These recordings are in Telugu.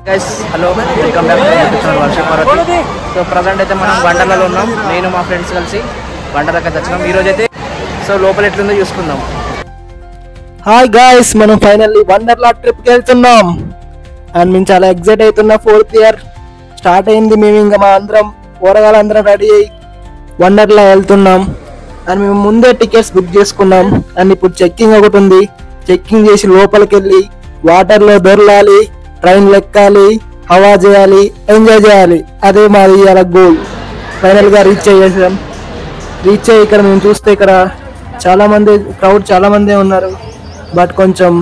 Guys hello welcome back to YouTube channel వర్షపారతి. సో ప్రజెంట్ అయితే మనం వండర్లలో ఉన్నాం. నేను మా ఫ్రెండ్స్ కలిసి వండర్లకి వచ్చినాం. ఈరోజు అయితే సో లోపల ఎట్లుందో చూసుకుందాం. హాయ్ గాయ్స్, మనం ఫైనల్లీ వండర్లా ట్రిప్కి వెళ్తున్నాం అండ్ మేము చాలా ఎక్సైట్ అవుతున్నా. 4th ఇయర్ స్టార్ట్ అయింది. మేము ఇంకా మా అందరం కూరగాయలందరం రెడీ అయ్యి వండర్లా వెళ్తున్నాం అండ్ మేము ముందే టికెట్స్ బుక్ చేసుకున్నాం. అండ్ ఇప్పుడు చెక్కింగ్ ఒకటి ఉంది. చెక్కింగ్ చేసి లోపలికి వెళ్ళి వాటర్లో దొరలాలి, ట్రైన్ ఎక్కాలి, హవా చేయాలి, ఎంజాయ్ చేయాలి. అదే మాది ఇవాళ గోల్. ఫైనల్గా రీచ్ అయ్యేసాం. రీచ్ అయ్యి ఇక్కడ మేము చూస్తే ఇక్కడ క్రౌడ్ చాలా మంది ఉన్నారు. బట్ కొంచెం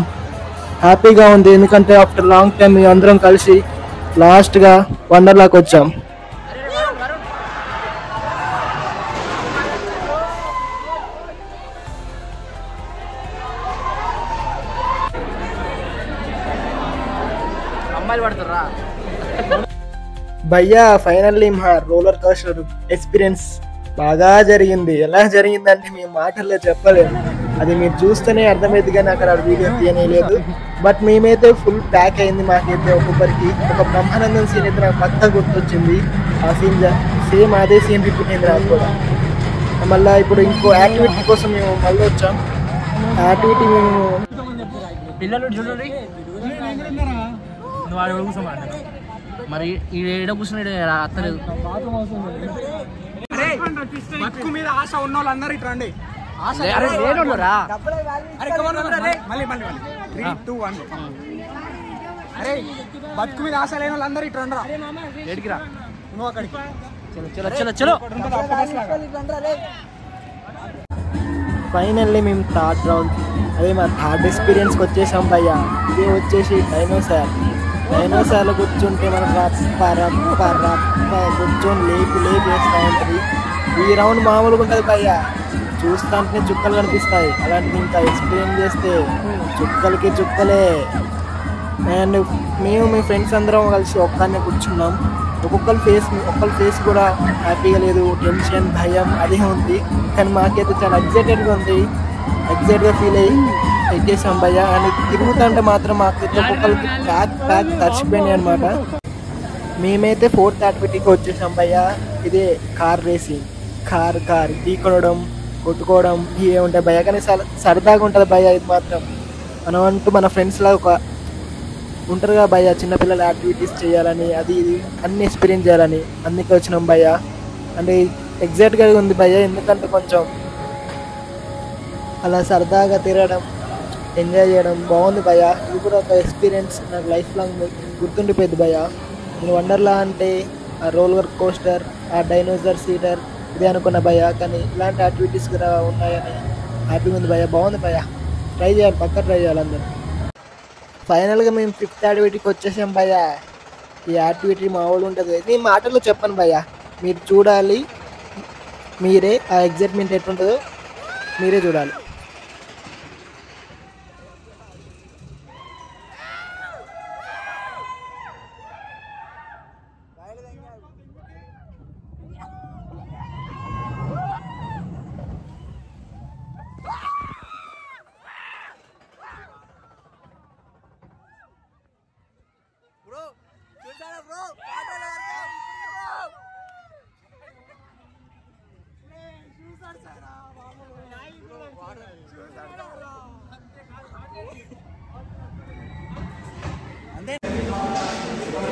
హ్యాపీగా ఉంది, ఎందుకంటే ఆఫ్టర్ లాంగ్ టైం మేము అందరం కలిసి లాస్ట్గా వండర్లాకి వచ్చాం. అమ్మాయిలు పడుతుర్రా భయ్యా ఫైనల్లీ మా రోలర్ కోస్టర్ ఎక్స్పీరియన్స్ బాగా జరిగింది. ఎలా జరిగిందంటే మేము మాటల్లో చెప్పలేము. అది మీరు చూస్తేనే అర్థమైంది, కానీ అక్కడ వీడియో తీయలేదు. బట్ మేమైతే ఫుల్ ప్యాక్ అయింది. మాకైతే ఒక్కొక్కరికి ఒక బ్రహ్మానందం సీన్ అయితే నాకు పక్కా గుర్తొచ్చింది. ఆ సీన్ సేమ్ అదే సీన్ రిపీట్ అయింది నాకు కూడా. మళ్ళీ ఇప్పుడు ఇంకో యాక్టివిటీ కోసం మేము మళ్ళీ వచ్చాం. ఆ యాక్టివిటీ మేము పిల్లలు చూడండి. నువ్వు ఆడ కూర్చోమన్నా మరి ఈడ కూర్చున్నాడు అత్తలేదు. బతుకు మీద ఆశ ఉన్న వాళ్ళందరూ ఇటు రండి. అరే బతుకు మీద ఆశ లేని వాళ్ళందరూ ఇటు రండి. ఏడికిరా నువ్వు అక్కడికి చలో. ఫైనల్లీ మేము థర్డ్ రౌండ్, అదే మా థర్డ్ ఎక్స్పీరియన్స్కి వచ్చేసాం భయ్యా. ఇదే వచ్చేసి డైనోసార్లో కూర్చుంటే మనకు రప్ప రప్ప రప్ప కూర్చొని లేపి వేస్తూ ఉంటుంది. ఈ రౌండ్ మామూలుగా ఉంటుంది భయ్యా, చూస్తాంటే చుక్కలు కనిపిస్తాయి. అలాంటిది ఇంకా ఎక్స్పీరియన్స్ చేస్తే చుక్కలకి చుక్కలే. అండ్ మేము మీ ఫ్రెండ్స్ అందరం కలిసి ఒక్కనే కూర్చున్నాం. ఒక్కొక్కరి ఫేస్ కూడా హ్యాపీగా లేదు, టెన్షన్ భయం అదే ఉంది. కానీ మాకైతే చాలా ఎక్సైటెడ్గా ఉంది. ఎక్సైట్గా ఫీల్ అయ్యి ఎక్కేసాం భయ్యా. అండ్ తిరుగుతుంటే మాత్రం మాకైతే ఒక్కొక్కరికి ప్యాక్ తడిచిపోయినాయి అనమాట. మేమైతే 4th యాక్టివిటీకి వచ్చేసాం భయ్యా. ఇదే కార్ రేసింగ్. కార్ ఢీకొనడం, కొట్టుకోవడం ఇవే ఉంటాయి భయ్యా. కానీ సరదాగా ఉంటుంది భయ్యా. ఇది మాత్రం మనం అంటూ మన ఫ్రెండ్స్లా ఒక ఉంటారుగా భయ్యా, చిన్నపిల్లల యాక్టివిటీస్ చేయాలని, అది ఇది అన్ని ఎక్స్పీరియన్స్ చేయాలని అందుకే వచ్చినాం భయ్యా. అంటే ఎగ్జాక్ట్గా ఉంది భయ్యా, ఎందుకంటే కొంచెం అలా సరదాగా తిరగడం, ఎంజాయ్ చేయడం బాగుంది భయ్యా. ఇది కూడా ఒక ఎక్స్పీరియన్స్ నాకు లైఫ్ లాంగ్ గుర్తుండిపోయింది భయ్యా. నేను వండర్లా అంటే ఆ రోలర్ కోస్టర్, ఆ డైనోసార్ సీటర్ ఇదే అనుకున్న భయ్యా. కానీ ఇలాంటి యాక్టివిటీస్ కూడా ఉన్నాయని హ్యాపీగా ఉంది భయ్యా. బాగుంది భయ్యా, ట్రై చేయాలి, పక్కా ట్రై చేయాలి అందరూ. ఫైనల్గా మేము 5th యాక్టివిటీకి వచ్చేసాం భయ్యా. ఈ యాక్టివిటీ మామూలు ఉంటుంది. నేను మాటల్లో చెప్పను భయ్యా, మీరు చూడాలి. మీరే ఆ ఎగ్జైట్మెంట్ ఎట్లుంటుందో మీరే చూడాలి.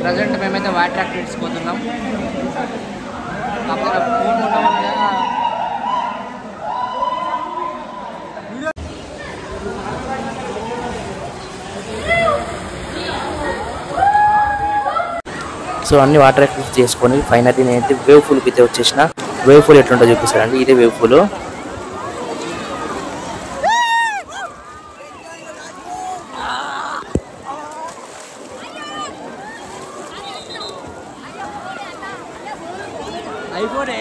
ప్రజెంట్ మేమైతే వాటర్ యాక్టివిటీస్ పోతున్నాం. కాకపోతే ఫోన్ ఉండడం వల్ల సో అన్ని వాటర్ యాక్టివిటీస్ చేసుకొని ఫైనల్లీ నేనైతే వేవ్ పూల్కి అయితే వచ్చేసిన. వేవ్ పూల్ ఎట్లుంటో చూపిస్తారండి. ఇదే వేవ్ పూల్. అయిపోనే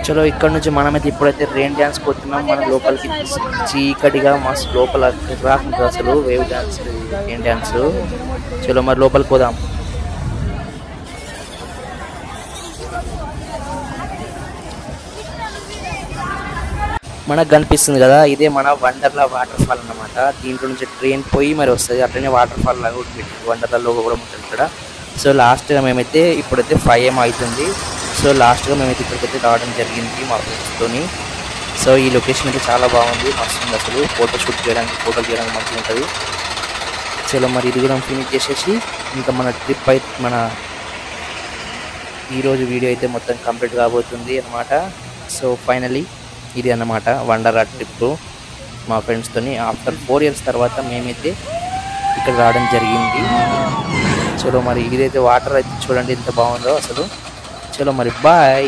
చలో ఇక్కడ నుంచి మనమైతే ఇప్పుడైతే రెయిన్ డ్యాన్స్ పోతున్నాం. మన లోపలికి చీకటిగా మస్తు లోపల రాకుండా అసలు వేవ్ డ్యాన్స్ రెయిన్ డ్యాన్స్. చలో మరి లోపలికి పోదాం. మనకు కనిపిస్తుంది కదా, ఇదే మన వండర్లా వాటర్ ఫాల్ అన్నమాట. దీంట్లో నుంచి ట్రైన్ పోయి మరి వస్తుంది, అట్లనే వాటర్ ఫాల్ లాగా కూడా పెట్టి వండర్లాలో కూడా ఉంటుంది ఇక్కడ. సో లాస్ట్గా మేమైతే ఇప్పుడైతే 5 AM అవుతుంది. సో లాస్ట్గా మేమైతే ఇక్కడికైతే రావడం జరిగింది మా ఫ్రెండ్స్తోని. సో ఈ లొకేషన్ అయితే చాలా బాగుంది, మస్తు ఉంది అసలు. ఫోటోషూట్ చేయడానికి, ఫోటోలు చేయడానికి మంచిగా ఉంటుంది. చలో మరి ఇది కూడా ఫినిష్ చేసేసి ఇంకా మన ట్రిప్ అయితే మన ఈరోజు వీడియో అయితే మొత్తం కంప్లీట్ కాబోతుంది అన్నమాట. సో ఫైనలీ ఇది అన్నమాట వండర్లా ట్రిప్ మా ఫ్రెండ్స్తోని. ఆఫ్టర్ 4 years తర్వాత మేమైతే ఇక్కడ రావడం జరిగింది. చలో మరి ఇదైతే వాటర్ అయితే చూడండి ఎంత బాగుందో అసలు. చలో మరి బాయ్.